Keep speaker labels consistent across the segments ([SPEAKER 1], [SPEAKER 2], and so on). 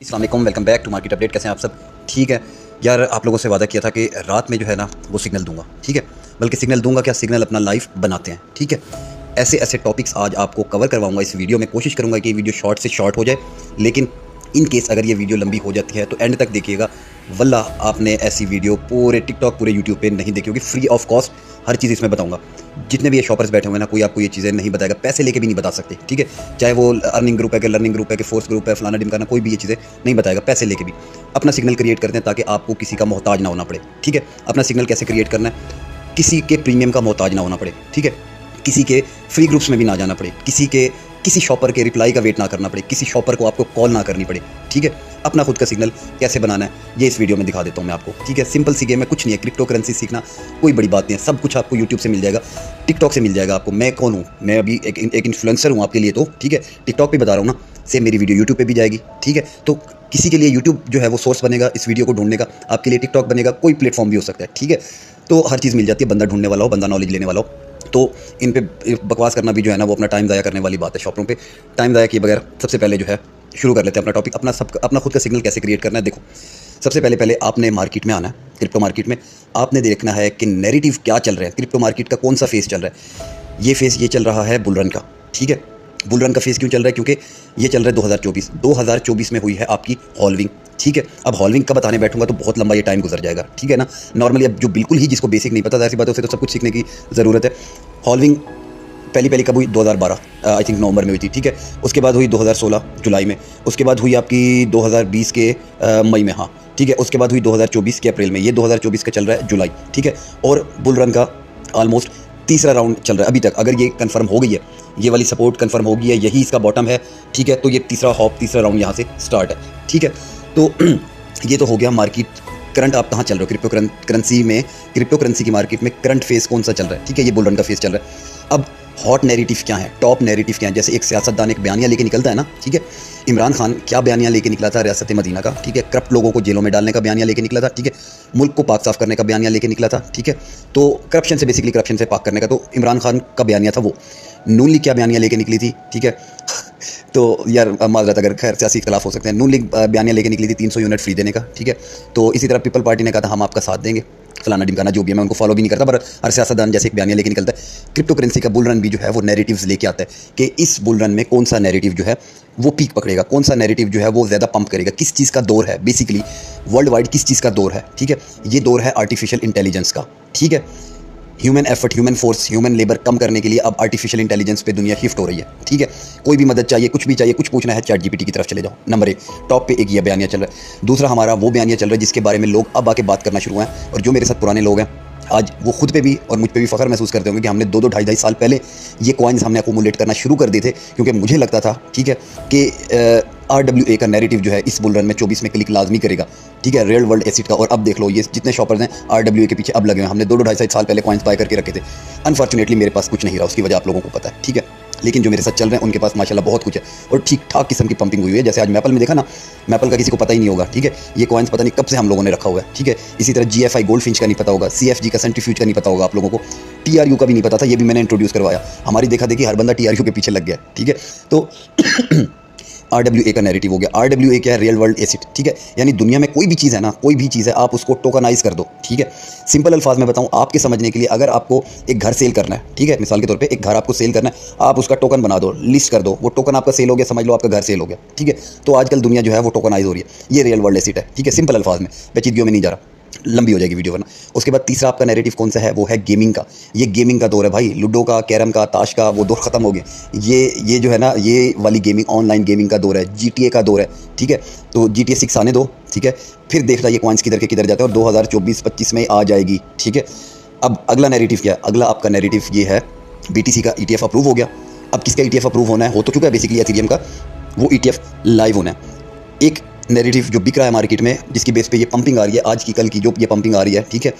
[SPEAKER 1] अस्सलाम वालेकुम, welcome back to market update. कैसे हैं आप सब? ठीक है यार, आप लोगों से वादा किया था कि रात में जो है ना वो सिग्नल दूंगा। ठीक है, बल्कि सिग्नल दूंगा क्या, सिग्नल अपना लाइव बनाते हैं। ठीक है, ऐसे ऐसे टॉपिक्स आज आपको कवर करवाऊंगा इस वीडियो में। कोशिश करूंगा कि ये वीडियो शॉर्ट से शॉर्ट हो जाए, लेकिन इन केस अगर ये वीडियो लंबी हो जाती है तो एंड तक देखिएगा। वल्ला आपने ऐसी वीडियो पूरे टिकटॉक पूरे यूट्यूब पे नहीं देखी होगी। फ्री ऑफ कॉस्ट हर चीज़ इसमें बताऊंगा। जितने भी ये शॉपर्स बैठे हुए हैं ना, कोई आपको ये चीज़ें नहीं बताएगा, पैसे लेके भी नहीं बता सकते। ठीक है, चाहे वो अर्निंग ग्रुप है कि लर्निंग ग्रुप है कि फोर्स ग्रुप है, फलाना डिमकाना, कोई भी ये चीज़ें नहीं बताएगा पैसे लेके भी। अपना सिग्नल क्रिएट करते हैं ताकि आपको किसी का मोहताज ना होना पड़े। ठीक है, अपना सिग्नल कैसे क्रिएट करना है, किसी के प्रीमियम का मोहताज ना होना पड़े। ठीक है, किसी के फ्री ग्रुप्स में भी ना जाना पड़े, किसी शॉपर के रिप्लाई का वेट ना करना पड़े, किसी शॉपर को आपको कॉल ना करनी पड़े। ठीक है, अपना खुद का सिग्नल कैसे बनाना है ये इस वीडियो में दिखा देता हूँ मैं आपको। ठीक है, सिंपल सी गेम है, कुछ नहीं है। क्रिप्टो करेंसी सीखना कोई बड़ी बात नहीं है, सब कुछ आपको यूट्यूब से मिल जाएगा, टिकटॉक से मिल जाएगा आपको। मैं कौन हूँ? मैं अभी एक इन्फ्लुएंसर हूँ आपके लिए। तो ठीक है, टिकटॉक पे बता रहा हूँ ना, सेम मेरी वीडियो यूट्यूब पे भी जाएगी। ठीक है, तो किसी के लिए यूट्यूब जो है वो सोर्स बनेगा इस वीडियो को ढूंढने का, आपके लिए टिकटॉक बनेगा, कोई प्लेटफॉर्म भी हो सकता है। ठीक है, तो हर चीज़ मिल जाती है, बंदा ढूंढने वाला हो, बंदा नॉलेज लेने वाला हो। तो इन पे बकवास करना भी जो है ना वो अपना टाइम ज़ाया करने वाली बात है। शॉपरों पे टाइम ज़ाया किए बगैर सबसे पहले जो है शुरू कर लेते हैं अपना टॉपिक। अपना खुद का सिग्नल कैसे क्रिएट करना है। देखो, सबसे पहले आपने मार्केट में आना है। क्रिप्टो मार्केट में आपने देखना है कि नैरेटिव क्या चल रहा है, क्रिप्टो मार्केट का कौन सा फेस चल रहा है। ये फेस ये चल रहा है बुल रन का। ठीक है, बुल रन का फेस क्यों चल रहा है? क्योंकि ये चल रहा है 2024 में हुई है आपकी हॉल्विंग। ठीक है, अब हॉल्विंग का बताने बैठूंगा तो बहुत लंबा ये टाइम गुजर जाएगा। ठीक है ना, नॉर्मली अब जो बिल्कुल ही जिसको बेसिक नहीं पता, ऐसी बातों से तो सब कुछ सीखने की ज़रूरत है। हॉल्विंग पहली कब हुई? 2012 आई थिंक नवंबर में हुई थी। ठीक है, उसके बाद हुई 2016 जुलाई में, उसके बाद हुई आपकी 2020 के मई में। हाँ ठीक है, उसके बाद हुई 2024 के अप्रैल में। ये 2024 का चल रहा है जुलाई। ठीक है, और बुल रन का ऑलमोस्ट तीसरा राउंड चल रहा है अभी तक। अगर ये कंफर्म हो गई है, ये वाली सपोर्ट कंफर्म हो गई है, यही इसका बॉटम है। ठीक है, तो ये तीसरा राउंड यहाँ से स्टार्ट है। ठीक है, तो ये तो हो गया मार्केट करंट। आप कहाँ चल रहे हो क्रिप्टो करेंसी में? क्रिप्टो करेंसी की मार्केट में करंट फेस कौन सा चल रहा है? ठीक है, ये बुल रन का फेस चल रहा है। अब हॉट नैरेटिव क्या है, टॉप नैरेटिव क्या है? जैसे एक सियासतदान एक बयानिया लेके निकलता है ना। ठीक है, इमरान खान क्या बयानिया लेके निकला था? रियासत मदीना का। ठीक है, करप्ट लोगों को जेलों में डालने का बयानिया लेके निकला था। ठीक है, मुल्क को पाक साफ करने का बयानिया लेके निकला था। ठीक है, तो करप्शन से पाक करने का तो इमरान खान का बयानिया था वो। नून लीग क्या बयानिया लेके निकली थी? ठीक है, तो यार माजरत, अगर खैर सियासी इख्तलाफ हो सकते हैं। नून लीग बयानिया लेके निकली थी 300 यूनिट फ्री देने का। ठीक है, तो इसी तरह पीपल पार्टी ने कहा था हम आपका साथ देंगे, फलाना डिमकाना जो भी है। मैं उनको फॉलो भी नहीं करता, पर हर सियासतदान जैसे एक बयानिया लेके निकलता है। क्रिप्टो करेंसी का बुल रन भी जो है वो नैरेटिव्स लेके आता है कि इस बुल रन में कौन सा नैरेटिव जो है वो पीक पकड़ेगा, कौन सा नैरेटिव जो है वो ज़्यादा पंप करेगा, किस चीज़ का दौर है, बेसिकली वर्ल्ड वाइड किस चीज़ का दौर है। ठीक है, ये दौर है आर्टिफिशियल इंटेलिजेंस का। ठीक है, human effort, human force, human labour कम करने के लिए अब आर्टिफिशियल इंटेलिजेंस पे दुनिया शिफ्ट हो रही है। ठीक है, कोई भी मदद चाहिए, कुछ भी चाहिए, कुछ पूछना है, चैट जीपीटी की तरफ चले जाओ। नंबर 1 टॉप पे एक ये बयानिया चल रहा है। दूसरा हमारा वो बयानिया चल रहा है जिसके बारे में लोग अब आके बात करना शुरू हुए हैं, और जो मेरे साथ पुराने लोग हैं आज वो खुद पे भी और मुझ पे भी फ़ख्र महसूस करते होंगे कि हमने 2-2 ढाई साल पहले ये कॉइन्स हमने अकोमुलेट करना शुरू कर दिए थे, क्योंकि मुझे लगता था ठीक है कि RWA का नैरेटिव जो है इस बुल रन में 24 में क्लिक लाजमी करेगा। ठीक है, रियल वर्ल्ड एसिड का। और अब देख लो ये जितने शॉपर्स हैं RWA के पीछे अब लगे हुए हैं। हमने 2-2 ढाई साल पहले कॉइन्स बाय करके रखे थे। अनफॉर्चुनेटली मेरे पास कुछ नहीं रहा, उसकी वजह आप लोगों को पता है। ठीक है, लेकिन जो मेरे साथ चल रहे हैं उनके पास माशाल्लाह बहुत कुछ है और ठीक ठाक किस्म की पंपिंग हुई है। जैसे आज मैपल में देखा ना, मैपल का किसी को पता ही नहीं होगा। ठीक है, ये कॉइन्स पता नहीं कब से हम लोगों ने रखा हुआ है। ठीक है, इसी तरह GFI गोल्ड फिंच का नहीं पता होगा, CFG का सेंट्रीफ्यूज का नहीं पता होगा आप लोगों को, TRU का भी नहीं पता था, ये भी मैंने इंट्रोड्यूस करवाया। हमारी देखा देखी हर बंदा TRU के पीछे लग गया। ठीक है, तो RWA का नैरेटिव हो गया। RWA क्या है? Real world acid. ठीक है, यानी दुनिया में कोई भी चीज़ है ना, कोई भी चीज़ है, आप उसको टोकनाइज कर दो। ठीक है, सिंपल अल्फाज में बताऊं आपके समझने के लिए, अगर आपको एक घर सेल करना है, ठीक है, मिसाल के तौर पे एक घर आपको सेल करना है, आप उसका टोकन बना दो, लिस्ट कर दो, वो टोकन आपका सेल हो गया, समझ लो आपका घर सेल हो गया। ठीक है, तो आजकल दुनिया जो है वो टोकनाइज हो रही है, ये रियल वर्ल्ड एसिड है। ठीक है, सिंपल अल्फाज में, पेचीदगियों में नहीं जा रहा, लंबी हो जाएगी वीडियो वरना। उसके बाद तीसरा आपका नैरेटिव कौन सा है? वो है गेमिंग का। ये गेमिंग का दौर है भाई, लूडो का, कैरम का, ताश का, वो दौर ख़त्म हो गए। ये जो है ना, ये वाली गेमिंग, ऑनलाइन गेमिंग का दौर है, GTA का दौर है। ठीक है, तो GTA 6 आने दो। ठीक है, फिर देखना ये कॉइन्स किधर के किधर जाते हैं, और 2024-25 में आ जाएगी। ठीक है, अब अगला नैरेटिव क्या है? अगला आपका नैरेटिव ये है BTC का ETF अप्रूव हो गया। अब किसका ETF अप्रूव होना है? हो तो चुका है बेसिकली एथेरियम का, वो ETF लाइव होना है। एक नैरेटिव जो बिक रहा है मार्केट में, जिसकी बेस पे ये पंपिंग आ रही है, आज की कल की जो ये पंपिंग आ रही है। ठीक है,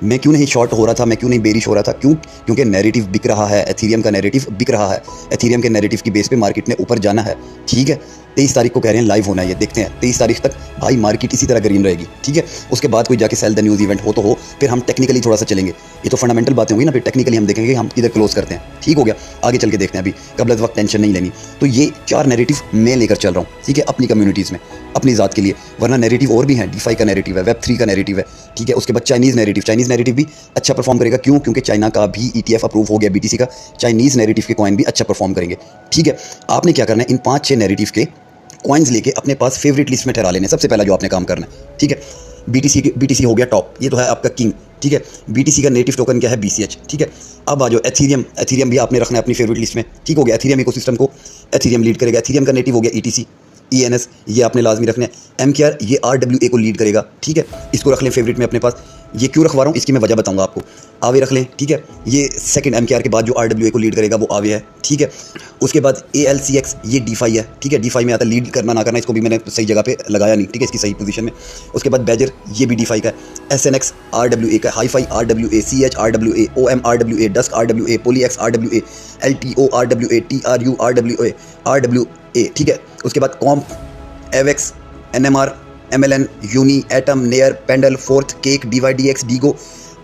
[SPEAKER 1] मैं क्यों नहीं शॉर्ट हो रहा था, मैं क्यों नहीं बेरिश हो रहा था, क्योंकि नैरेटिव बिक रहा है, एथेरियम का नैरेटिव बिक रहा है, एथेरियम के नैरेटिव की बेस पे मार्केट ने ऊपर जाना है। ठीक है, 23 तारीख को कह रहे हैं लाइव होना है, ये देखते हैं 23 तारीख तक भाई मार्केट इसी तरह ग्रीन रहेगी। ठीक है, उसके बाद कोई जाके सेल द न्यूज़ इवेंट हो तो हो, फिर हम टेक्निकली थोड़ा सा चलेंगे। ये तो फंडामेंटल बातें होंगी ना, फिर टेक्निकली हम देखेंगे हम किधर क्लोज करते हैं। ठीक हो गया, आगे चल के देखते हैं, अभी कबल वक्त टेंशन नहीं लेनी। तो ये 4 नैरेटिव मैं लेकर चल रहा हूँ, ठीक है, अपनी कम्युनिटीज़ में, अपनी ज़ात के लिए। वरना नैरेटिव और भी हैं, DeFi का नैरेटिव है, Web3 का नैरेटिव है। ठीक है, उसके बाद चाइनीज़ नैरेटिव भी अच्छा परफॉर्म करेगा। क्यों? क्योंकि चाइना का भी ETF अप्रूव हो गया BTC का, चाइनीज़ नैरेटिव के कॉइन भी अच्छा परफॉर्म करेंगे। ठीक है, आपने क्या करना है, इन 5-6 नैरेटिव के कॉइन्स लेके अपने पास फेवरेट लिस्ट में ठहरा लेने। सबसे पहला जो आपने काम करना है, ठीक है, BTC हो गया टॉप, ये तो है आपका किंग। ठीक है, BTC का नेटिव टोकन क्या है, BCH। ठीक है, अब आ जाओ एथेरियम भी आपने रखना है अपनी फेवरेट लिस्ट में। ठीक हो गया, एथेरियम इकोसिस्टम को एथेरियम लीड करेगा। एथेरियम का नेटिव हो गया ETC, ENS, ये आपने लाजमी रखना है। MKR ये RWA को लीड करेगा। ठीक है, इसको रख लें फेवरेट में अपने पास। ये क्यों रखवा रहा हूँ, इसकी मैं वजह बताऊंगा आपको। आवे रख लें। ठीक है, ये सेकंड MKR के बाद जो RWA को लीड करेगा वो आवे है। ठीक है, उसके बाद ALCX ये DeFi है। ठीक है, DeFi में आता है, लीड करना ना करना इसको भी मैंने सही जगह पे लगाया नहीं। ठीक है, इसकी सही पोजीशन में। उसके बाद बैजर ये भी DeFi का है। SNX RWA का, HiFi RWA, CH RWA, OM RWA, Dusk RWA, PolyX RWA, LTO RWA, TRU RWA। ठीक है, उसके बाद Comp, Avax, NMR, MLN, Uni, Atom, Near, Pendle, Forth, Cake, DYDX, Dego,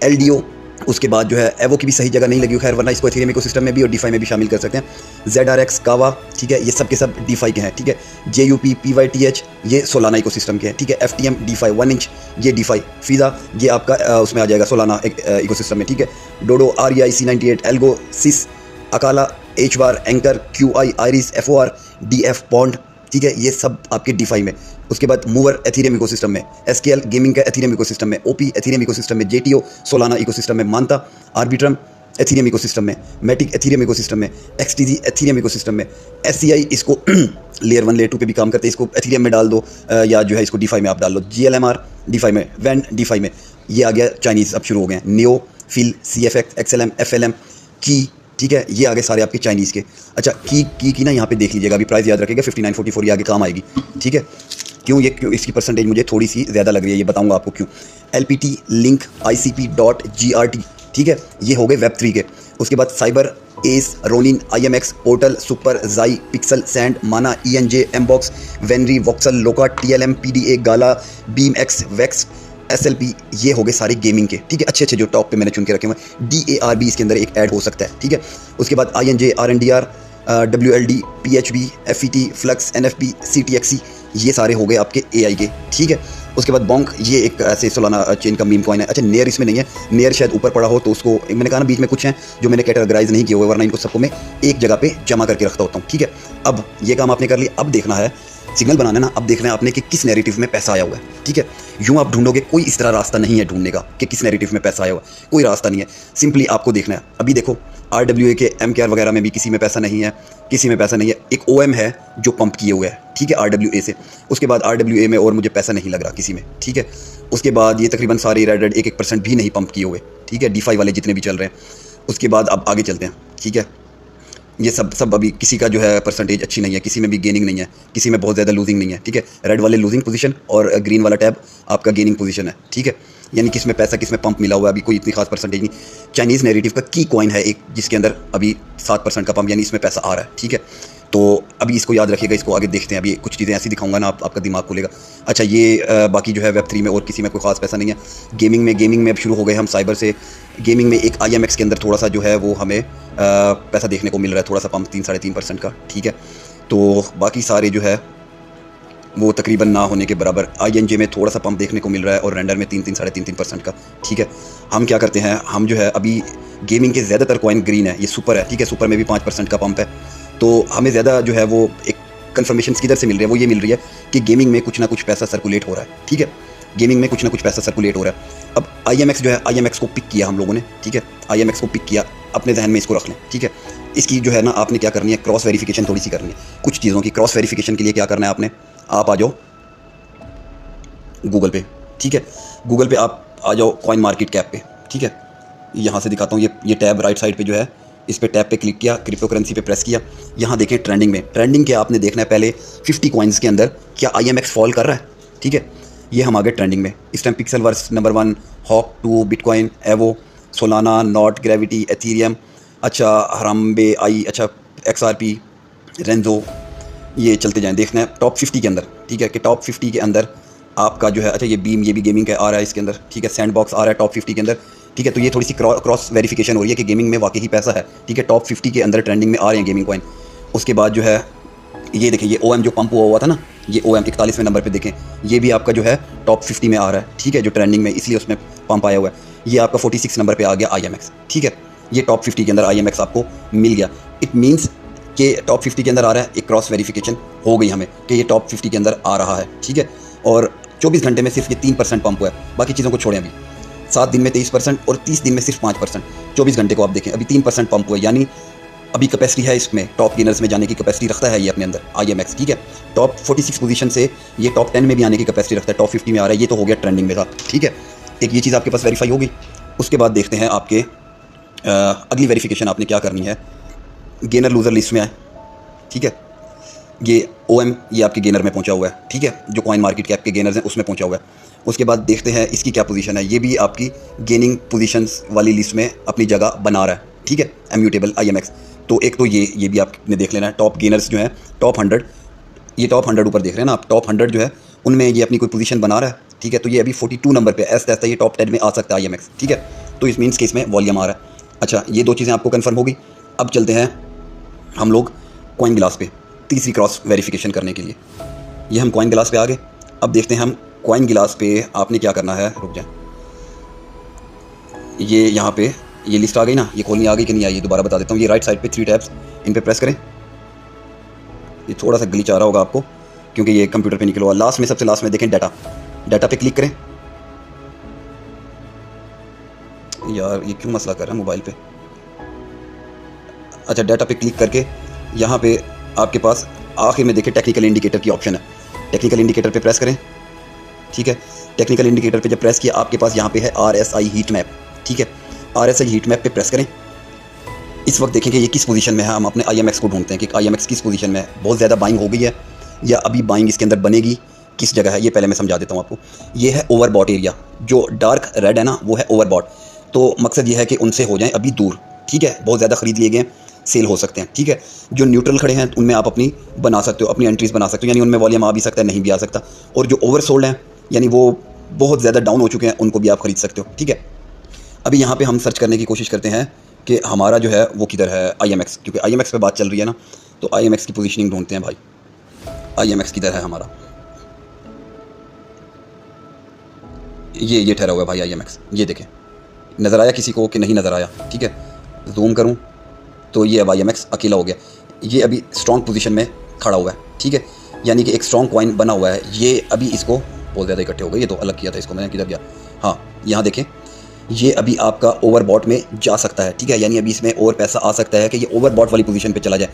[SPEAKER 1] LDO। उसके बाद जो है एवो की भी सही जगह नहीं लगी, खैर वरना इसको एथेरियम इकोसिस्टम में भी और DeFi में भी शामिल कर सकते हैं। ZRX, कावा, ठीक है, ये सब के सब DeFi के हैं। ठीक है, JUP, PYTH ये सोलाना इकोसिस्टम के हैं। ठीक है, FTM DeFi 1 इंच ये DeFi, फिजा ये आपका उसमें आ जाएगा सोलाना इकोसिस्टम में। ठीक है, Dodo, REI, C98, Algo, Sys, Acala, HBAR, Anchor, QI, Iris, FOR, DF, Pond. ठीक है, ये सब आपके DeFi में। उसके बाद मूवर एथेरियम इकोसिस्टम में, SKL गेमिंग का एथेरियम इकोसिस्टम में, OP एथेरियम इकोसिस्टम में, JTO सोलाना इकोसिस्टम में, मानता आर्बिट्रम एथेरियम इकोसिस्टम में, मैटिक एथेरियम इकोसिस्टम में, XTZ एथेरियम इकोसिस्टम में, SCI इसको लेयर 1 लेयर 2 पे भी काम करते हैं, इसको एथेरियम में डाल दो या जो है इसको DeFi में आप डाल लो। GLMR DeFi में, वैन DeFi में। ये आ गया चाइनीज़, अब शुरू हो गए हैं। Neo, Fil, CFX, XLM, FLM, की। ठीक है, ये आगे सारे आपके चाइनीज़ के। अच्छा, की ना यहाँ पे देख लीजिएगा, अभी प्राइस याद रखिएगा 5944, ये आगे काम आएगी। ठीक है, क्यों इसकी परसेंटेज मुझे थोड़ी सी ज़्यादा लग रही है, ये बताऊंगा आपको क्यों। LPT, link, ICP.GRT। ठीक है, ये हो गए Web3 के। उसके बाद cyber, S, Ronin, IMX, portal, super, जाई, पिक्सल, सैंड, माना, ENJ, एमबॉक्स, वेनरी, वॉक्सल, लोका, TLM, PDA, गाला, BeamX, वेक्स, SLP ये हो गए सारे गेमिंग के। ठीक है, अच्छे जो टॉप पे मैंने चुन के रखे हुए हैं। DAR भी इसके अंदर एक ऐड हो सकता है। ठीक है, उसके बाद INJ, RNDR, WLD, PHB, FET, flux, NFP, CTXC ये सारे हो गए आपके AI के। ठीक है, उसके बाद बॉन्क ये एक ऐसे सोलाना चेन का मीम कॉइन है। अच्छा, नेयर इसमें नहीं है, नेयर शायद ऊपर पड़ा हो तो उसको मैंने कहा ना बीच में कुछ हैं जो मैंने कैटेगराइज नहीं किए हुए, वरना इनको सबको मैं एक जगह पे जमा करके रखता होता हूँ। ठीक है, अब ये काम आपने कर लिया, अब देखना है सिग्नल बनाना ना, अब देखना है आपने कि किस नैरेटिव में पैसा आया हुआ है। ठीक है, यूँ आप ढूंढोगे, कोई इस तरह रास्ता नहीं है ढूंढने का कि किस नैरेटिव में पैसा आया हुआ है, कोई रास्ता नहीं है। सिंपली आपको देखना है, अभी देखो RWA के MKR वगैरह में भी किसी में पैसा नहीं है, किसी में पैसा नहीं है। एक OM है जो पंप किए हुए है। ठीक है, RWA से। उसके बाद RWA में और मुझे पैसा नहीं लग रहा किसी में। ठीक है, उसके बाद ये तकरीबन सारे रेड 1% भी नहीं पंप किए हुए। ठीक है, DeFi वाले जितने भी चल रहे हैं। उसके बाद अब आगे चलते हैं। ठीक है, ये सब अभी किसी का जो है परसेंटेज अच्छी नहीं है, किसी में भी गेनिंग नहीं है, किसी में बहुत ज़्यादा लूजिंग नहीं है। ठीक है, रेड वाले लूजिंग पोजीशन और ग्रीन वाला टैब आपका गेनिंग पोजीशन है। ठीक है, यानी किसमें पैसा किसमें पंप मिला हुआ है, अभी कोई इतनी खास परसेंटेज नहीं। चाइनीज़ नैरेटिव का की कॉइन है एक, जिसके अंदर अभी 7% का पंप, यानी इसमें पैसा आ रहा है। ठीक है, तो अभी इसको याद रखिएगा, इसको आगे देखते हैं। अभी कुछ चीज़ें ऐसी दिखाऊंगा ना, आपका दिमाग खुलेगा। अच्छा, ये बाकी जो है Web3 में और किसी में कोई खास पैसा नहीं है। गेमिंग में अब शुरू हो गए हम साइबर से। गेमिंग में एक IMX के अंदर थोड़ा सा जो है वो हमें पैसा देखने को मिल रहा है, थोड़ा सा पंप 3-3.5% का। ठीक है, तो बाकी सारे जो है वो तकरीबन ना होने के बराबर। INJ में थोड़ा सा पंप देखने को मिल रहा है और रेंडर में 3-3.5% का। ठीक है, हम क्या करते हैं, हम जो है अभी गेमिंग के ज़्यादातर कॉइन ग्रीन है, ये सुपर है। ठीक है, सुपर में भी 5% का पंप है। तो हमें ज़्यादा जो है वो एक कन्फर्मेशन किधर से मिल रही है, वो ये मिल रही है कि गेमिंग में कुछ ना कुछ पैसा सर्कुलेट हो रहा है। ठीक है, गेमिंग में कुछ ना कुछ पैसा सर्कुलेट हो रहा है। अब IMX जो है, IMX को पिक किया हम लोगों ने। ठीक है, IMX को पिक किया, अपने जहन में इसको रख लें। ठीक है, इसकी जो है ना आपने क्या करनी है, क्रॉस वेरिफिकेशन थोड़ी सी करनी है कुछ चीज़ों की। क्रॉस वेरिफिकेशन के लिए क्या करना है आपने, आप आ जाओ गूगल पे। ठीक है, गूगल पे आप आ जाओ कॉइन मार्केट कैप पे। ठीक है, यहाँ से दिखाता हूँ, ये टैब राइट साइड पे जो है, इस पे टैब पे क्लिक किया, क्रिप्टो करेंसी पे प्रेस किया। यहाँ देखें ट्रेंडिंग में, ट्रेंडिंग के आपने देखना है पहले 50 कॉइन्स के अंदर क्या IMX फॉल कर रहा है। ठीक है, ये हम आ गए ट्रेंडिंग में। इस time Pixelverse number 1, Hawk 2, Bitcoin, Evo, Solana, Not, Gravity, Ethereum, अच्छा हराम्बे आई, अच्छा XRP, रेंजो, ये चलते जाएं। देखना है टॉप 50 के अंदर, ठीक है, कि टॉप 50 के अंदर आपका जो है, अच्छा ये बीम, ये भी गेमिंग का आ रहा है इसके अंदर, ठीक है, सैंडबॉक्स आ रहा है टॉप 50 के अंदर, ठीक है। तो ये थोड़ी सी क्रॉस वेरिफिकेशन हो रही है कि गेमिंग में वाकई ही पैसा है, ठीक है। टॉप 50 के अंदर ट्रेंडिंग में आ रहे हैं गेमिंग कॉइन। उसके बाद जो है ये देखें, ये OM जो पंप हुआ था ना, ये OM 41वें नंबर पे देखें, ये भी आपका जो है टॉप 50 में आ रहा है, ठीक है, जो ट्रेंडिंग में, इसलिए उसमें पंप आया हुआ है। ये आपका 46 नंबर पे आ गया IMX, ठीक है। ये टॉप 50 के अंदर IMX आपको मिल गया। इट मीन्स कि टॉप 50 के अंदर आ रहा है, एक क्रॉस वेरिफिकेशन हो गई हमें कि ये टॉप 50 के अंदर आ रहा है, ठीक है। और 24 घंटे में सिर्फ ये 3% पंप हुआ है, बाकी चीज़ों को छोड़ें अभी। 7 दिन में 23% और 30 दिन में सिर्फ 5%। 24 घंटे को आप देखें, अभी 3% पंप हुआ है, यानी अभी कैपेसिटी है इसमें, टॉप गेनर्स में जाने की कैपेसिटी रखता है ये अपने अंदर IMX, ठीक है। टॉप 46 पोजीशन से ये टॉप 10 में भी आने की कैपेसिटी रखता है, टॉप 50 में आ रहा है, ये तो हो गया ट्रेंडिंग में था, ठीक है। एक ये चीज़ आपके पास वेरीफाई होगी। उसके बाद देखते हैं आपके अगली वेरिफिकेशन आपने क्या करनी है, गेनर लूज़र लिस्ट में आए, ठीक है। ये OM ये आपके गेनर में पहुंचा हुआ है, ठीक है, जो कॉइन मार्केट कैप के गेनर्स हैं उसमें पहुंचा हुआ है। उसके बाद देखते हैं इसकी क्या पोजीशन है, ये भी आपकी गेनिंग पोजीशंस वाली लिस्ट में अपनी जगह बना रहा है, ठीक है, इम्यूटेबल IMX। तो एक तो ये भी आपने देख लेना है। टॉप गेनर्स जो है टॉप 100, ये टॉप 100 ऊपर देख रहे हैं ना आप, टॉप 100 जो है उनमें ये अपनी कोई पोजीशन बना रहा है, ठीक है। तो ये अभी 42 नंबर पे, ऐसा ऐसा ये टॉप 10 में आ सकता है IMX, ठीक है। तो इस मीन्स के इसमें वॉल्यूम आ रहा है। अच्छा, ये 2 चीज़ें आपको कन्फर्म होगी। अब चलते हैं हम लोग कॉइन ग्लास पे, तीसरी क्रॉस वेरिफिकेशन करने के लिए। ये हम कॉइन ग्लास पे आ गए। अब देखते हैं हम कॉइन ग्लास पे आपने क्या करना है, रुक जाए, ये यहाँ पे ये लिस्ट आ गई ना, ये खोलनी आ गई कि नहीं आई, दोबारा बता देता हूँ। ये राइट साइड पे 3 टैब्स, इन पे प्रेस करें। ये थोड़ा सा ग्लिच आ रहा होगा आपको क्योंकि ये कंप्यूटर पे निकला हुआ। लास्ट में, सबसे लास्ट में देखें डाटा, डाटा पे क्लिक करें। यार ये क्यों मसला कर रहा है मोबाइल पे। अच्छा, डाटा पे क्लिक करके यहाँ पे आपके पास आखिर में देखें टेक्निकल इंडिकेटर की ऑप्शन है, टेक्निकल इंडिकेटर पे प्रेस करें, ठीक है। टेक्निकल इंडिकेटर पे जब प्रेस किया आपके पास यहाँ पे है RSI हीट मैप, ठीक है। RSI हीट मैप पे प्रेस करें। इस वक्त देखें कि ये किस पोजीशन में है, हम अपने IMX को ढूंढते हैं कि IMX किस पोजीशन में है, बहुत ज़्यादा बाइंग हो गई है या अभी बाइंग इसके अंदर बनेगी, किस जगह है, ये पहले मैं समझा देता हूँ आपको। ये है ओवरबॉट एरिया, जो डार्क रेड है ना वो है ओवरबॉट। तो मकसद ये है कि उनसे हो जाएं अभी दूर, ठीक है। बहुत ज़्यादा ख़रीद लिए गए, सेल हो सकते हैं, ठीक है। जो न्यूट्रल खड़े हैं उनमें आप अपनी बना सकते हो, अपनी एंट्रीज बना सकते हो, यानी उनमें वॉल्यूम आ भी सकता है, नहीं भी आ सकता। और जो ओवरसोल्ड हैं, यानी वो बहुत ज़्यादा डाउन हो चुके हैं, उनको भी आप ख़रीद सकते हो, ठीक है। अभी यहाँ पे हम सर्च करने की कोशिश करते हैं कि हमारा जो है वो किधर है IMX, क्योंकि IMX पे बात चल रही है ना, तो IMX की पोजीशनिंग ढूंढते हैं भाई। IMX किधर है हमारा, ये ठहरा हुआ है भाई IMX। ये देखें, नज़र आया किसी को कि नहीं नज़र आया, ठीक है। जूम करूँ तो ये अब IMX अकेला हो गया, ये अभी स्ट्रॉन्ग पोजीशन में खड़ा हुआ है, ठीक है। यानी कि एक स्ट्रॉन्ग कॉइन बना हुआ है। ये अभी इसको बहुत ज़्यादा इकट्ठे हो गए, ये तो अलग किया था इसको मैंने, किधर गया, हाँ यहाँ देखें, ये अभी आपका ओवरबॉट में जा सकता है, ठीक है। यानी अभी इसमें और पैसा आ सकता है कि ये ओवरबॉट वाली पोजीशन पे चला जाए।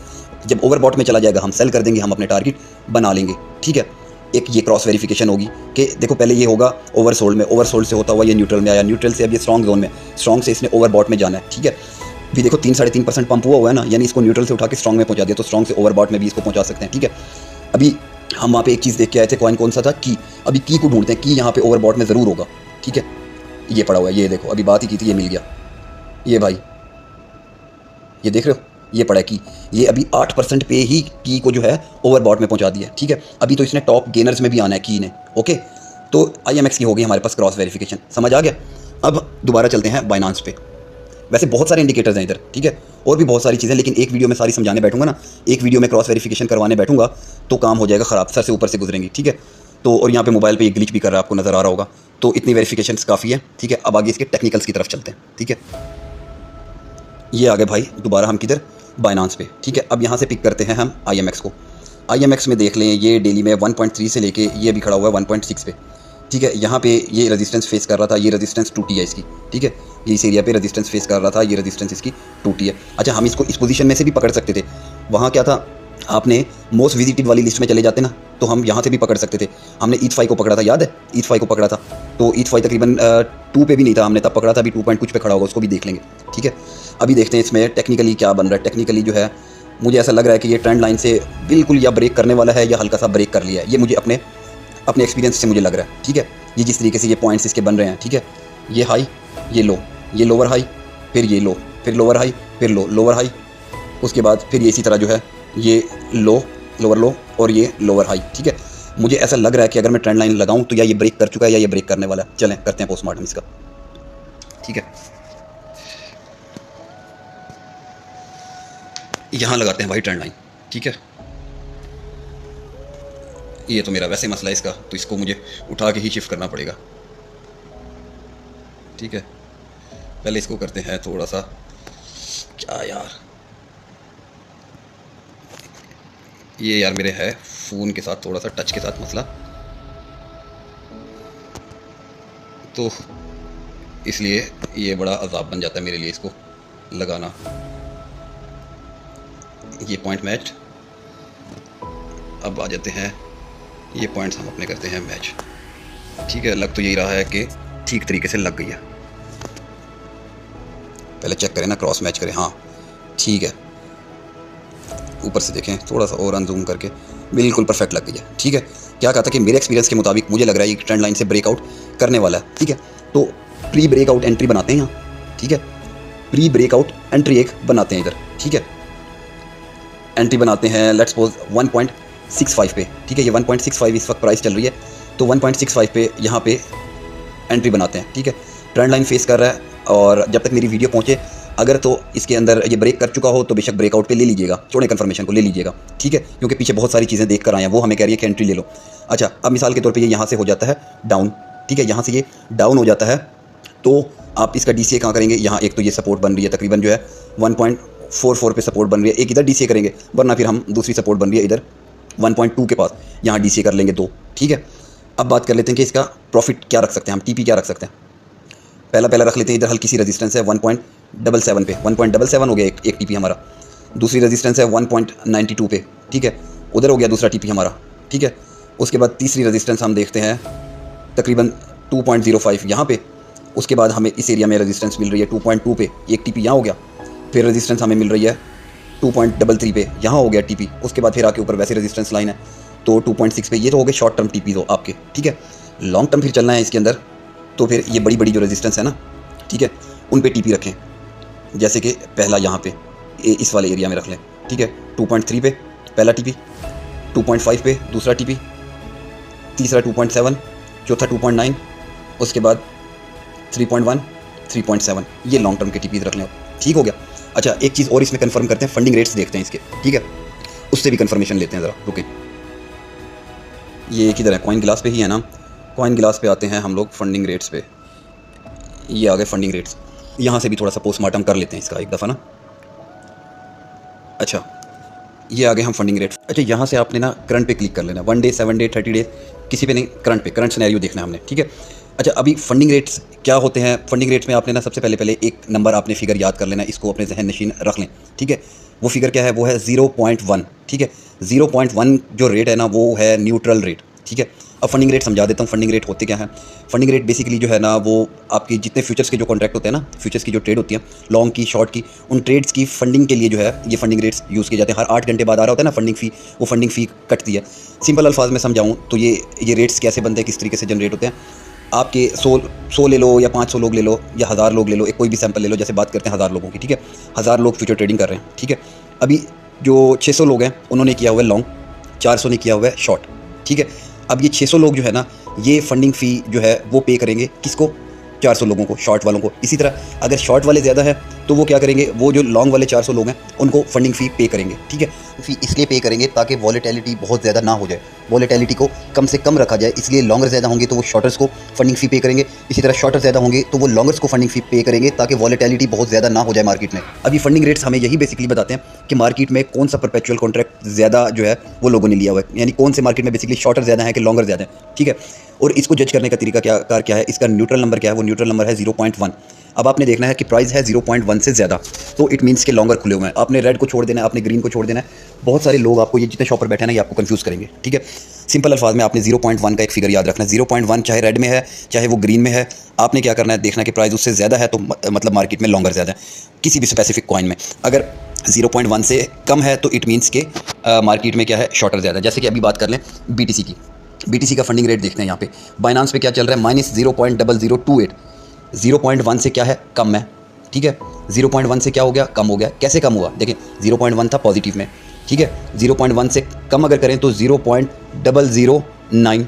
[SPEAKER 1] जब ओवरबॉट में चला जाएगा हम सेल कर देंगे, हम अपने टारगेट बना लेंगे, ठीक है। एक ये क्रॉस वेरिफिकेशन होगी कि देखो पहले ये होगा ओवरसोल्ड में, ओवरसोल्ड से होता हुआ ये न्यूट्रल में आया, न्यूट्रल से अब ये स्ट्रॉन्ग जोन में, स्ट्रॉन्ग से इसने ओवरबॉट में जाना है, ठीक है। भी देखो 3-3.5% पंप हुआ है ना, यानी इसको न्यूट्रल से उठा के स्ट्रॉन्ग में पहुंचा दिया, तो स्ट्रॉन्ग से ओवरबॉट में भी इसको पहुंचा सकते हैं, ठीक है। अभी हम वहाँ पे एक चीज़ देख के आए थे, कॉइन कौन सा था, की। अभी की को ढूंढते हैं, की यहाँ पे ओवरबॉट में ज़रूर होगा, ठीक है। ये पड़ा हुआ है, ये देखो, अभी बात ही की थी, ये मिल गया, ये भाई, ये देख रहे हो, ये पड़ा है की। ये अभी 8% पे ही की को जो है ओवरबॉट में पहुंचा दिया, ठीक है। अभी तो इसने टॉप गेनर्स में भी आना है की ने, ओके। तो IMX की होगी हमारे पास क्रॉस वेरिफिकेशन, समझ आ गया। अब दोबारा चलते हैं बाइनांस पे। वैसे बहुत सारे इंडिकेटर्स हैं इधर, ठीक है, और भी बहुत सारी चीज़ें, लेकिन एक वीडियो में सारी समझाने बैठूंगा ना, एक वीडियो में क्रॉस वेरिफिकेशन करवाने बैठूंगा तो काम हो जाएगा ख़राब, सर से ऊपर से गुजरेंगी, ठीक है। तो और यहाँ पे मोबाइल पे ये ग्लिच भी कर रहा है, आपको नज़र आ रहा होगा। तो इतनी वेरिफिकेशंस काफ़ी है, ठीक है। अब आगे इसके टेक्निकल्स की तरफ चलते हैं, ठीक है। ये आ गए भाई दोबारा हम किधर, बाइनांस पे, ठीक है। अब यहाँ से पिक करते हैं हम IMX को। IMX में देख लें, ये डेली में 1.3 से लेके ये अभी खड़ा हुआ है 1.6 पे, ठीक है। यहाँ पे ये रेजिस्टेंस फेस कर रहा था, ये रेजिस्टेंस टूटी है इसकी, ठीक है। ये इस एरिया पे रेजिस्टेंस फेस कर रहा था, ये रेजिस्टेंस इसकी टूटी है। अच्छा, हम इसको इस पोजीशन में से भी पकड़ सकते थे। वहाँ क्या था, आपने मोस्ट विजिटेड वाली लिस्ट में चले जाते ना, तो हम यहाँ से भी पकड़ सकते थे। हमने ETH5 को पकड़ा था, याद है, ETH5 को पकड़ा था। तो ETH5 तकरीबन 2 पे भी नहीं था, हमने तब पकड़ा था, अभी 2 पॉइंट कुछ पे खड़ा होगा, उसको भी देख लेंगे, ठीक है। अभी देखते हैं इसमें टेक्निकली क्या बन रहा है। टेक्निकली जो है मुझे ऐसा लग रहा है कि ये ट्रेंड लाइन से बिल्कुल या ब्रेक करने वाला है या हल्का सा ब्रेक कर लिया है। ये मुझे अपने अपने एक्सपीरियंस से मुझे लग रहा है, ठीक है। ये जिस तरीके से ये पॉइंट्स इसके बन रहे हैं, ठीक है, ये हाई, ये लो, ये लोअर हाई, फिर ये लो, फिर लोअर हाई, फिर लो, लोअर हाई, उसके बाद फिर ये इसी तरह जो है ये लो, लोअर लो और ये लोअर हाई, ठीक है। मुझे ऐसा लग रहा है कि अगर मैं ट्रेंड लाइन लगाऊं तो या ये ब्रेक कर चुका है या ये ब्रेक करने वाला है। चलें करते हैं पोस्टमार्टम इसका, ठीक है। यहाँ लगाते हैं भाई ट्रेंड लाइन, ठीक है। ये तो मेरा वैसे मसला है इसका, तो इसको मुझे उठा के ही शिफ्ट करना पड़ेगा, ठीक है। पहले इसको करते हैं थोड़ा सा, क्या यार, ये यार मेरे है फ़ोन के साथ थोड़ा सा टच के साथ मसला, तो इसलिए ये बड़ा अजाब बन जाता है मेरे लिए इसको लगाना। ये पॉइंट मैच, अब आ जाते हैं ये पॉइंट्स हम अपने करते हैं मैच, ठीक है। लग तो यही रहा है कि ठीक तरीके से लग गई है। पहले चेक करें ना, क्रॉस मैच करें, हाँ ठीक है। ऊपर से देखें थोड़ा सा और अनजूम करके, बिल्कुल परफेक्ट लग गई है, ठीक है। क्या कहा था कि मेरे एक्सपीरियंस के मुताबिक मुझे लग रहा है ये ट्रेंड लाइन से ब्रेकआउट करने वाला है, ठीक है। तो प्री ब्रेकआउट एंट्री बनाते हैं यहाँ, ठीक है। प्री ब्रेकआउट एंट्री एक बनाते हैं इधर, ठीक है। एंट्री बनाते हैं लेट्स सपोज 1.65 पे, ठीक है। ये 1.65 इस वक्त प्राइस चल रही है, तो 1.65 पे यहाँ पे एंट्री बनाते हैं, ठीक है। ट्रेंड लाइन फेस कर रहा है और जब तक मेरी वीडियो पहुँचे अगर तो इसके अंदर ये ब्रेक कर चुका हो तो बेशक ब्रेकआउट पे ले लीजिएगा, छोड़े कन्फर्मेशन को ले लीजिएगा, ठीक है। क्योंकि पीछे बहुत सारी चीज़ें देख कर आए हैं, वो हमें कह रही है कि एंट्री ले लो। अच्छा, अब मिसाल के तौर पे ये यहाँ से हो जाता है डाउन, ठीक है। यहाँ से ये डाउन हो जाता है तो आप इसका DCA कहाँ करेंगे, यहाँ एक तो ये सपोर्ट बन रही है तकरीबन जो है 1.44 पे सपोर्ट बन रही है, एक इधर DCA करेंगे, वरना फिर हम दूसरी सपोर्ट बन रही है इधर 1.2 के पास, यहाँ DCA कर लेंगे 2, ठीक है। अब बात कर लेते हैं कि इसका प्रॉफिट क्या रख सकते हैं हम, TP क्या रख सकते हैं। पहला रख लेते हैं, इधर हल्की सी रेजिस्टेंस है 1.77 पे, 1.77 हो गया एक TP हमारा। दूसरी रेजिस्टेंस है 1.92 पे, ठीक है, उधर हो गया दूसरा TP हमारा, ठीक है। उसके बाद तीसरी रेजिस्टेंस हम देखते हैं तकरीबन 2.05 यहाँ पे। उसके बाद हमें इस एरिया में रेजिस्टेंस मिल रही है 2.2 पे, एक TP यहाँ हो गया। फिर रेजिस्टेंस हमें मिल रही है 2.33 पे, यहाँ हो गया TP। उसके बाद फिर आके ऊपर वैसे रेजिस्टेंस लाइन है तो 2.6 पे। ये तो हो गए शॉर्ट टर्म TP हो आपके, ठीक है। लॉन्ग टर्म फिर चलना है इसके अंदर, तो फिर ये बड़ी जो रेजिस्टेंस है ना, ठीक है, उन पे TP रखें। जैसे कि पहला यहाँ पे इस वाले एरिया में रख लें, ठीक है। 2.3 पे पहला TP, 2.5 पे दूसरा TP, तीसरा 2.7, चौथा 2.9, उसके बाद 3.1, 3.7, ये लॉन्ग टर्म के TPs रख लें, ठीक हो गया। अच्छा, एक चीज़ और इसमें कंफर्म करते हैं, फंडिंग रेट्स देखते हैं इसके, ठीक है, उससे भी कंफर्मेशन लेते हैं ज़रा, रुकें। ये किधर है, कॉइन ग्लास पे ही है ना, कॉइन ग्लास पे आते हैं हम लोग फंडिंग रेट्स पे। ये आ गए फंडिंग रेट्स, यहाँ से भी थोड़ा सा पोस्टमार्टम कर लेते हैं इसका एक दफ़ा ना। अच्छा, ये आ गए हम फंडिंग रेट्स। अच्छा, यहाँ से आपने ना करंट पे क्लिक कर लेना, 1 डे, 7 डे, 30 डेज, किसी पे नहीं, करंट पे, करंट सिनेरियो देखना है हमने, ठीक है। अच्छा, अभी फंडिंग रेट्स क्या होते हैं, फंडिंग रेट्स में आपने ना सबसे पहले एक नंबर आपने फिगर याद कर लेना, इसको अपने जहन नशीन रख लें, ठीक है। वो फिगर क्या है, वो है 0.1, ठीक है। 0.1 जो रेट है ना वो है न्यूट्रल रेट, ठीक है। अब फंडिंग रेट समझा देता हूँ, फंडिंग रेट होते क्या है। फंडिंग रेट बेसिकली जो है ना वो आपके जितने फ्यूचर्स के जो कॉन्ट्रैक्ट होते हैं ना, फ्यूचर्स की जो ट्रेड होती है, लॉन्ग की, शॉर्ट की, उन ट्रेड्स की फंडिंग के लिए जो है ये फंडिंग रेट्स यूज़ किए जाते हैं। हर 8 घंटे बाद आ रहा होता है ना फंडिंग फ़ी, वो फंडिंग फ़ी कटती है। सिंपल अल्फाज में समझाऊँ तो ये रेट्स कैसे बनते हैं, किस तरीके से जनरेट होते हैं। आपके 100 ले लो या 500 लोग ले लो या 1000 लोग ले लो, एक कोई भी सैंपल ले लो, जैसे बात करते हैं 1000 लोगों की, ठीक है। 1000 लोग फ्यूचर ट्रेडिंग कर रहे हैं, ठीक है। अभी जो 600 लोग हैं उन्होंने किया हुआ है लॉन्ग, 400 ने किया हुआ है शॉर्ट, ठीक है। अब ये 600 लोग जो है ना, ये फंडिंग फ़ी जो है वो पे करेंगे किसको, 400 लोगों को, शॉर्ट वालों को। इसी तरह अगर शॉर्ट वाले ज़्यादा है तो वो क्या करेंगे, वो जो लॉन्ग वाले 400 लोग हैं उनको फंडिंग फ़ी पे करेंगे, ठीक है। फ़ी इसलिए पे करेंगे ताकि वॉलेटिलिटी बहुत ज़्यादा ना हो जाए, वॉलेटिलिटी को कम से कम रखा जाए, इसलिए लॉन्गर ज़्यादा होंगे तो वो शॉर्टर्स को फंडिंग फ़ी पे करेंगे, इसी तरह शॉर्टर ज़्यादा होंगे तो वो लॉन्गर्स को फंडिंग फ़ी पे करेंगे ताकि वॉलेटिलिटी बहुत ज़्यादा ना हो जाए मार्केट में। अभी फंडिंग रेट्स हमें यही बेसिकली बताते हैं कि मार्केट में कौन सा परपेचुअल कॉन्ट्रैक्ट ज़्यादा जो है वो लोगों ने लिया हुआ है, यानी कौन से मार्केट में बेसिकली शॉर्टर ज़्यादा है कि लॉन्गर ज़्यादा है, ठीक है। और इसको जज करने का तरीका क्या है, इसका न्यूट्रल नंबर क्या है, वो न्यूट्रल नंबर है 0.1। अब आपने देखना है कि प्राइस है 0.1 से ज़्यादा, तो इट मीन्स के लॉन्गर खुले हुए हैं। आपने रेड को छोड़ देना है, आपने ग्रीन को छोड़ देना है। बहुत सारे लोग आपको, ये जितने शॉपर बैठे हैं ना, ये आपको कंफ्यूज करेंगे, ठीक है। सिंपल अल्फाज में आपने 0.1 का एक फिगर याद रखना है। 0.1 चाहे रेड में है चाहे वो ग्रीन में है, आपने क्या करना है, देखना कि प्राइस उससे ज़्यादा है तो मतलब मार्केट में लॉन्गर ज़्यादा है किसी भी स्पेसिफिक कॉइन में। अगर 0.1 से कम है तो इट मीन्स के मार्केट में क्या है, शॉर्टर ज़्यादा है। जैसे कि अभी बात कर लें BTC की, BTC का फंडिंग रेट देखते हैं यहाँ पे। बाइनांस पे क्या चल रहा है, -0.0028। 0.1 से क्या है, कम है, ठीक है। 0.1 से क्या हो गया, कम हो गया। कैसे कम हुआ, देखें 0.1 था पॉजिटिव में, ठीक है। 0.1 से कम अगर करें तो 0.009,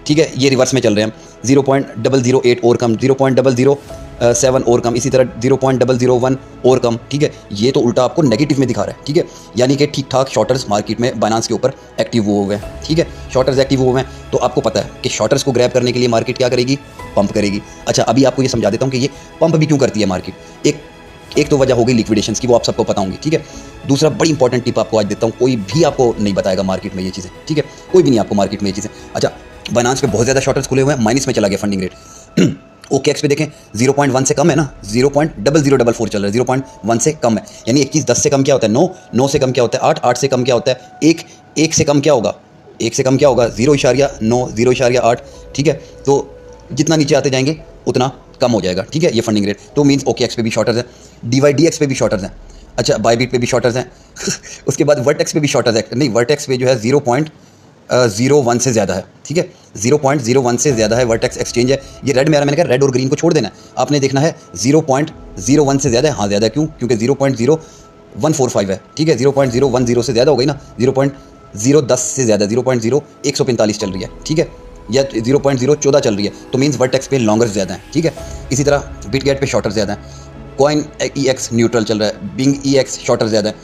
[SPEAKER 1] ठीक है, ये रिवर्स में चल रहे हैं हम। 0.008 और कम, 0.007 और कम, इसी तरह 0.001 और कम, ठीक है। ये तो उल्टा आपको नेगेटिव में दिखा रहा है, ठीक है। यानी कि ठीक ठाक शॉर्टर्स मार्केट में बाइनांस के ऊपर एक्टिव हो गए, ठीक है। शॉर्टर्स एक्टिव हो गए हैं, तो आपको पता है कि शॉर्टर्स को ग्रैब करने के लिए मार्केट क्या करेगी, पंप करेगी। अच्छा, अभी आपको ये समझा देता हूँ कि ये पंप भी क्यों करती है मार्केट। एक तो वजह हो गई लिक्विडेशंस की, वो आप सबको पता होंगी, ठीक है। दूसरा बड़ी इंपॉर्टेंट टिप आपको आज देता हूँ, कोई भी आपको नहीं बताएगा मार्केट में ये चीज़ें, ठीक है। कोई भी नहीं आपको मार्केट में ये चीज़ें। अच्छा, बाइनांस पे बहुत ज़्यादा शॉर्टर्स खुले हुए हैं, माइनस में चला गया फंडिंग रेट। OKX पे देखें 0.1 से कम है ना, 0.0044 चल रहा है, 0.1 से कम है। यानी 21, 10 से कम क्या होता है 9, 9 से कम क्या होता है 8, 8 से कम क्या होता है 1, 1 से कम क्या होगा, 1 से कम क्या होगा 0.9, 0.8, ठीक है। तो जितना नीचे आते जाएंगे उतना कम हो जाएगा, ठीक है, ये फंडिंग रेट। तो मीन्स OKX पे भी शॉर्टर्स है, DYDX पे भी शॉर्टर्स हैं। अच्छा, बायबिट पे भी शॉर्टर्स हैं। उसके बाद वर्टेक्स पे भी शॉर्टर्स है, नहीं वर्टेक्स पे जो है 0.01 से ज़्यादा है, ठीक है। 0.01 से ज़्यादा है, वर्टेक्स एक्सचेंज है। ये रेड में आ रहा है, मैंने कहा रेड और ग्रीन को छोड़ देना है, आपने देखना है 0.01 से ज़्यादा है। हाँ ज़्यादा क्यों, क्योंकि 0.0145 है, ठीक है। 0.010 से ज़्यादा हो गई ना, 0.010 से ज़्यादा 0.0145 चल रही है, ठीक है, या 0.014 चल रही है, तो मीन्स वर्टेक्स पे लॉन्गर ज़्यादा है, ठीक है। इसी तरह बिटगेट पे शॉर्टर ज़्यादा है, कॉइन EX न्यूट्रल चल रहा है, बिंग EX शॉर्टर ज़्यादा है,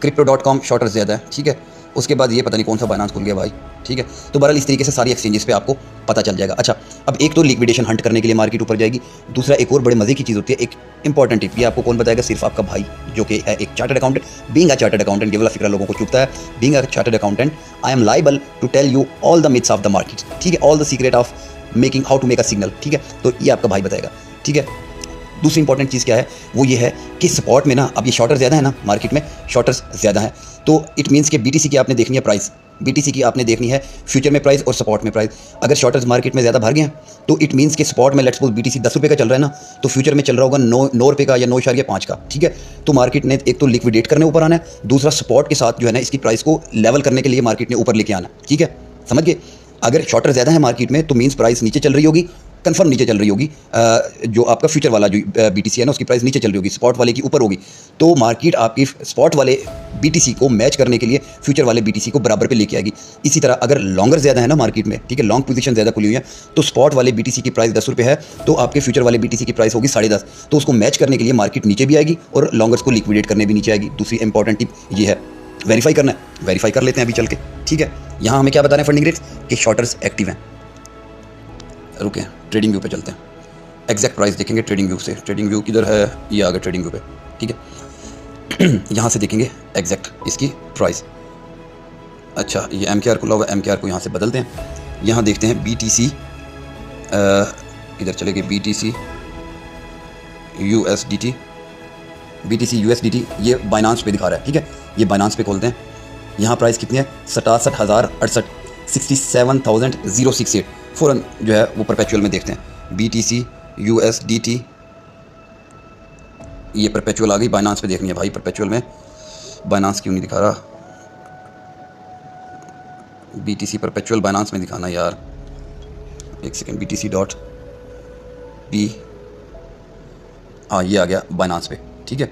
[SPEAKER 1] crypto.com शॉर्टर ज़्यादा है, ठीक है। उसके बाद ये पता नहीं कौन सा बाइनांस खुल गया भाई, ठीक है। तो बहरहाल इस तरीके से सारी एक्सचेंजेस पे आपको पता चल जाएगा। अच्छा, अब एक तो लिक्विडेशन हंट करने के लिए मार्केट ऊपर जाएगी, दूसरा एक और बड़े मज़े की चीज़ होती है, एक इंपॉर्टेंट टिप, ये आपको कौन बताएगा, सिर्फ आपका भाई जो कि है एक chartered accountant. Being a chartered accountant, ये वाला फिक्रा लोगों को चुभता है। Being a chartered accountant, I am liable to tell you all the myths of the market, ठीक है, all the secret of making, how to make a signal, ठीक है। तो ये आपका भाई बताएगा, ठीक है। दूसरी इंपॉर्टेंट चीज़ क्या है, वो ये है कि स्पॉट में ना अब ये शॉर्टर ज़्यादा है ना, मार्केट में शॉर्टर्स ज़्यादा है, तो इट मीन्स कि BTC की आपने देखनी है प्राइस, BTC की आपने देखनी है फ्यूचर में प्राइस और स्पॉट में प्राइस। अगर शॉर्टर्स मार्केट में ज़्यादा भाग गए हैं तो इट मीन्स कि स्पॉट में लेट्स सपोज BTC 10 रुपये का चल रहा है ना, तो फ्यूचर में चल रहा होगा 9 रुपये का या 9.5 का, ठीक है। तो मार्केट ने एक तो लिक्विडेट करने ऊपर आना है, दूसरा स्पॉट के साथ जो है ना इसकी प्राइस को लेवल करने के लिए मार्केट ने ऊपर लेके आना, ठीक है, समझ गए। अगर शॉर्टर ज़्यादा है मार्केट में तो मीन्स प्राइस नीचे चल रही होगी, कंफर्म नीचे चल रही होगी। जो आपका फ्यूचर वाला जो BTC है ना, उसकी प्राइस नीचे चल रही होगी, स्पॉट वाले की ऊपर होगी। तो मार्केट आपकी स्पॉट वाले BTC को मैच करने के लिए फ्यूचर वाले BTC को बराबर पे लेके आएगी। इसी तरह अगर लॉन्गर ज़्यादा है ना मार्केट में, ठीक है, लॉन्ग पोजीशन ज़्यादा खुली हुई है, तो स्पॉट वाले BTC की प्राइस 10 रुपये है, तो आपके फ्यूचर वाले BTC की प्राइस होगी 10.5, तो उसको मैच करने के लिए मार्केट नीचे भी आएगी और लॉन्गर्स को लिक्विडेट करने भी नीचे आएगी। दूसरी इंपॉर्टेंट टिप ये है, वेरीफाई करना है, वेरीफाई कर लेते हैं अभी चल के, ठीक है। यहाँ हमें क्या बता रहे हैं फंडिंग रेट्स कि शॉर्टर्स एक्टिव हैं। रुके, ट्रेडिंग व्यू पे चलते हैं, एग्जैक्ट प्राइस देखेंगे ट्रेडिंग व्यू से। ट्रेडिंग व्यू किधर है, ये आ गया ट्रेडिंग व्यू पे, ठीक है। यहाँ से देखेंगे एग्जैक्ट इसकी प्राइस। अच्छा, ये MKR खुला हुआ है, MKR को यहाँ से बदलते हैं। यहाँ देखते हैं BTC, इधर चले गए BTC USDT, BTC USDT, ये बाइनांस पे दिखा रहा है, ठीक है। ये बाइनांस पे खोलते हैं, यहाँ प्राइस कितनी है 67,068, 67,068। फ़ौरन जो है वो परपेचुअल में देखते हैं, BTC USDT, ये परपेचुअल आ गई, बाइनांस पे देखनी है भाई परपेचुअल में। बाइनांस क्यों नहीं दिखा रहा, BTC परपेचुअल बाइनांस में दिखाना यार, एक सेकेंड, BTC.P, हाँ ये आ गया बाइनांस पे, ठीक है।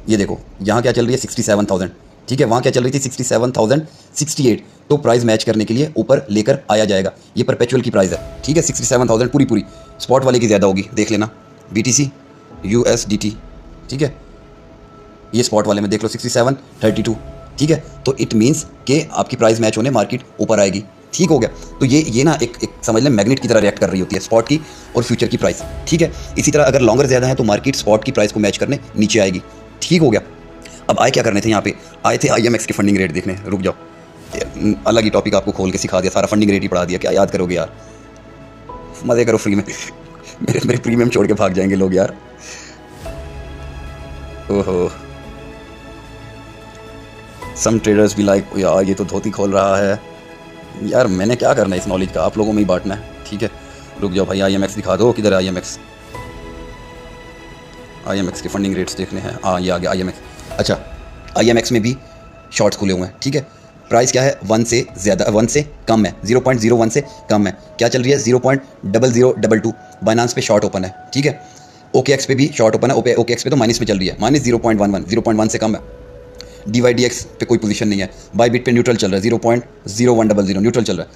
[SPEAKER 1] ये देखो यहाँ क्या चल रही है 67,000, ठीक है, वहाँ क्या चल रही थी 67,068, तो प्राइस मैच करने के लिए ऊपर लेकर आया जाएगा। ये परपेचुअल की प्राइस है, ठीक है, 67,000 पूरी, स्पॉट वाले की ज़्यादा होगी, देख लेना BTC USDT, ठीक है, ये स्पॉट वाले में देख लो 6732, ठीक है। तो इट मीन्स कि आपकी प्राइस मैच होने मार्केट ऊपर आएगी, ठीक हो गया। तो ये ना एक समझ लें मैग्नेट की तरह रिएक्ट कर रही होती है स्पॉट की और फ्यूचर की प्राइस, ठीक है। इसी तरह अगर लॉन्गर ज़्यादा है तो मार्केट स्पॉट की प्राइस को मैच करने नीचे आएगी, ठीक हो गया। अब आए क्या करने थे, यहाँ पे आए थे IMX के फंडिंग रेट देखने। रुक जाओ, अलग ही टॉपिक आपको खोल के सिखा दिया, सारा फंडिंग रेट ही पढ़ा दिया, क्या याद करोगे यार, मज़े करो फ्री में। मेरे प्रीमियम छोड़ के भाग जाएंगे लोग यार, ओहो। सम ट्रेडर्स भी लाइक यार ये तो धोती खोल रहा है यार, मैंने क्या करना है इस नॉलेज का, आप लोगों में ही बांटना है, ठीक है। रुक जाओ भाई, IMX दिखा दो, किधर है IMX के फंडिंग रेट्स देखने हैं, हाँ ये आ गया IMX। अच्छा, IMX में भी शॉर्ट्स खुले हुए हैं, ठीक है, प्राइस क्या है 1 से ज़्यादा, 1 से कम है, 0.01 से कम है। क्या चल रही है 0.0022। बाइनांस पे शॉर्ट ओपन है, ठीक है। OKX पे भी शॉर्ट ओपन है, OKX पे तो माइनस में चल रही है, -0.11, 0.1 से कम है। DYDX पे कोई पोजीशन नहीं है। बाईबिट पे न्यूट्रल चल रहा है, 0.0100 न्यूट्रल चल रहा है।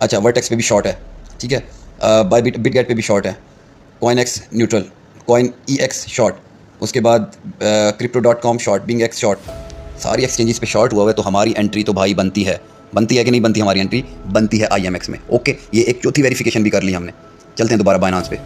[SPEAKER 1] अच्छा, वर्टेक्स पे भी शॉर्ट है, ठीक है। बाईबिट बिटगेट पे भी शॉर्ट है। CoinX न्यूट्रल, CoinEX शॉर्ट, उसके बाद Crypto.com शॉर्ट, BingX शॉर्ट, सारी एक्सचेंजेस पे शॉर्ट हुआ हुआ है। तो हमारी एंट्री तो भाई बनती है कि नहीं बनती? हमारी एंट्री बनती है IMX में। ओके, ये एक चौथी वेरिफिकेशन भी कर ली हमने। चलते हैं दोबारा बाइनांस पे।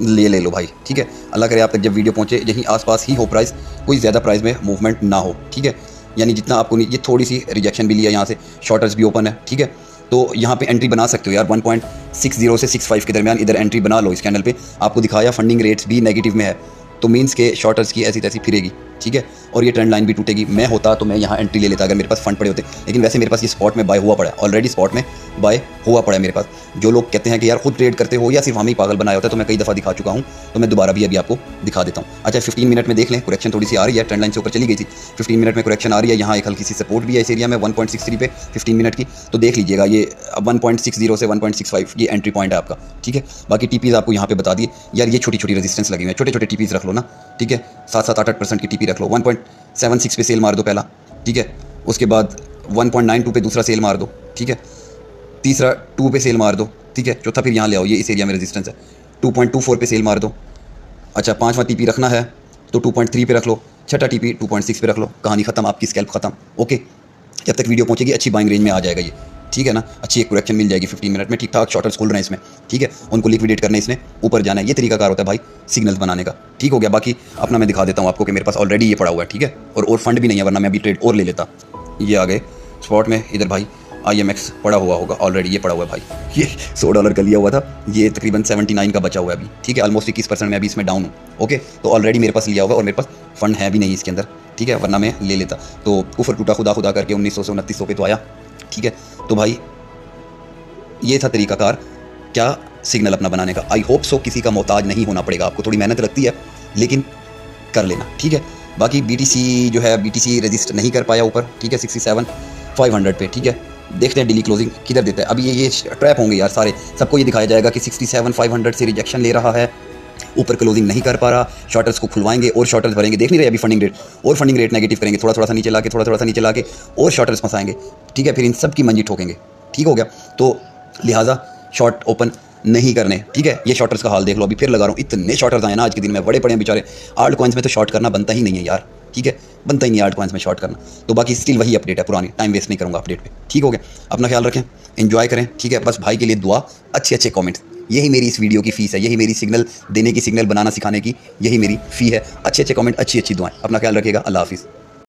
[SPEAKER 1] ले लो भाई, ठीक है। अल्लाह करे आप तक जब वीडियो पहुंचे यहीं आसपास ही हो प्राइस, कोई ज़्यादा प्राइस में मूवमेंट ना हो, ठीक है। यानी जितना आपको ये थोड़ी सी रिजेक्शन भी लिया यहाँ से, शॉर्टर्स भी ओपन है, ठीक है। तो यहाँ पे एंट्री बना सकते हो यार, 1.60 से 65 के दरमियान इधर एंट्री बना लो। इस कैंडल पे आपको दिखाया फंडिंग रेट्स भी नेगेटिव में है, तो मीन्स के शॉर्टर्स की ऐसी तैसी फिरेगी, ठीक है। और ये ट्रेंड लाइन भी टूटेगी। मैं होता तो मैं यहाँ एंट्री ले लेता अगर मेरे पास फंड पड़े होते, लेकिन वैसे मेरे पास ये स्पॉट में बाय हुआ पड़ा है, ऑलरेडी स्पॉट में बाय हुआ पड़ा है मेरे पास। जो लोग कहते हैं कि यार खुद ट्रेड करते हो या सिर्फ हम ही पागल बनाया होता है, तो मैं कई दफ़ा दिखा चुका हूँ, तो मैं दोबारा भी अभी आपको दिखा देता हूँ। अच्छा, 15 मिनट में देख लें, करेक्शन थोड़ी सी आ रही है, ट्रेंड लाइन से ऊपर चली गई थी, 15 मिनट में करेक्शन आ रही है। यहाँ एक हल्की सी सपोर्ट भी है इस एरिया में 1.63 पे 15 मिनट की, तो देख लीजिएगा ये 1.60 से 1.65 ये एंट्री पॉइंट है आपका, ठीक है। बाकी टीपीज़ आपको यहाँ पे बता दिए यार, ये छोटी छोटी रेजिस्टेंस लगी हुई है, छोटे छोटे टीपीज़ रख लो ना, ठीक है। 7-8% की टीपी रख लो। 1.76 पे सेल मार दो पहला, ठीक है। उसके बाद 1.92 पे दूसरा सेल मार दो, ठीक है। तीसरा 2 पे सेल मार दो, ठीक है। चौथा फिर यहाँ ले आओ, ये इस एरिया में रेजिस्टेंस है, 2.24 पे सेल मार दो। अच्छा, पांचवा टीपी रखना है तो 2.3 पे रख लो, छठा टीपी 2.6 पे रख लो, कहानी खत्म, आपकी स्कैल्प खत्म। ओके, जब तक वीडियो पहुंचेगी अच्छी बाइंग रेंज में आ जाएगा ये, ठीक है ना। अच्छी एक करेक्शन मिल जाएगी 15 मिनट में, ठीक ठाक शॉर्टर्स खोल रहे हैं इसमें, ठीक है। उनको लिक्विडेट करने इसने ऊपर जाना है, ये तरीका कार होता है भाई सिग्नल्स बनाने का, ठीक हो गया। बाकी अपना मैं दिखा देता हूँ आपको कि मेरे पास ऑलरेडी ये पड़ा हुआ है, ठीक है। और फंड भी नहीं है, वरना मैं अभी ट्रेड और ले लेता। ये आ गए स्पॉट में, इधर भाई IMX पड़ा हुआ होगा ऑलरेडी, ये पड़ा हुआ है भाई, ये $100 का लिया हुआ था, ये तकरीबन 79 का बचा हुआ है अभी, ठीक है। ऑलमोस्ट 21% में अभी इसमें डाउन हूँ, ओके। तो ऑलरेडी मेरे पास लिया हुआ और मेरे पास फंड है भी नहीं इसके अंदर, ठीक है, वरना मैं ले लेता। तो ऊपर टूटा खुदा करके 1900 से 2900 पे तो आया, ठीक है। तो भाई ये था तरीकाकार क्या सिग्नल अपना बनाने का। आई होप सो किसी का मोहताज नहीं होना पड़ेगा आपको, थोड़ी मेहनत लगती है लेकिन कर लेना, ठीक है। बाकी BTC जो है, BTC रजिस्ट नहीं कर पाया ऊपर, ठीक है, 67,500 पे, ठीक है। देखते हैं डेली क्लोजिंग किधर देता है। अभी ये ट्रैप होंगे यार सारे, सबको ये दिखाया जाएगा कि 67,500 से रिजेक्शन ले रहा है, ऊपर क्लोजिंग नहीं कर पा रहा, शॉर्टर्स को खुलवाएंगे और शॉर्टर्स भरेंगे। देख नहीं रहे अभी फंडिंग रेट, और फंडिंग रेट नेगेटिव करेंगे, थोड़ा सा नीचे ला के, थोड़ा सा नीचे ला के और शॉर्टर्स फंसाएंगे, ठीक है। फिर इन सब की मंजी ठोकेंगे, ठीक हो गया। तो लिहाजा शॉर्ट ओपन नहीं करने, ठीक है। ये शॉर्टर्स का हाल देख लो, अभी फिर लगा रहा हूँ, इतने शॉर्टर्स आए ना आज के दिन में, बड़े पड़े हैं बेचारे। आल्ट कॉइन्स में तो शॉर्ट करना बनता ही नहीं है यार, ठीक है, बनता ही नहीं है आल्ट कॉइन्स में शॉर्ट करना। तो बाकी स्टिल वही अपडेट है पुरानी, टाइम वेस्ट नहीं करूँगा अपडेट पे, ठीक हो गया। अपना ख्याल रखें, एंजॉय करें, ठीक है। बस भाई के लिए दुआ, अच्छे कमेंट्स, यही मेरी इस वीडियो की फीस है, यही मेरी सिग्नल देने की, सिग्नल बनाना सिखाने की यही मेरी फ़ी है। अच्छे कमेंट, अच्छी दुआएं। अपना ख्याल रखिएगा, अल्लाह हाफिज़।